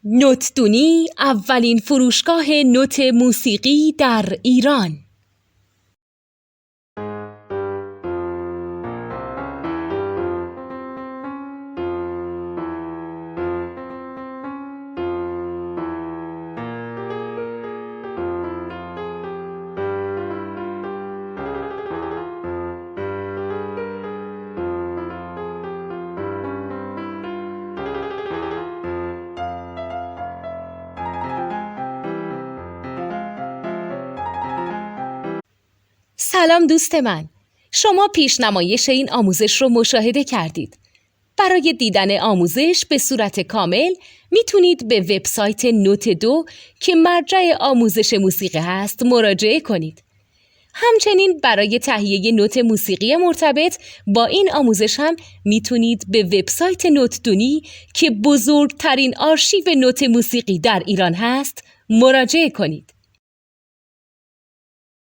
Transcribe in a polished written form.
نوتدونی اولین فروشگاه نوت موسیقی در ایران. سلام دوست من، شما پیشنمایش این آموزش رو مشاهده کردید. برای دیدن آموزش به صورت کامل میتونید به وبسایت نوت 2 که مرجع آموزش موسیقی هست مراجعه کنید. همچنین برای تهیه نوت موسیقی مرتبط با این آموزش هم میتونید به وبسایت نوتدونی که بزرگترین آرشیو نوت موسیقی در ایران هست مراجعه کنید.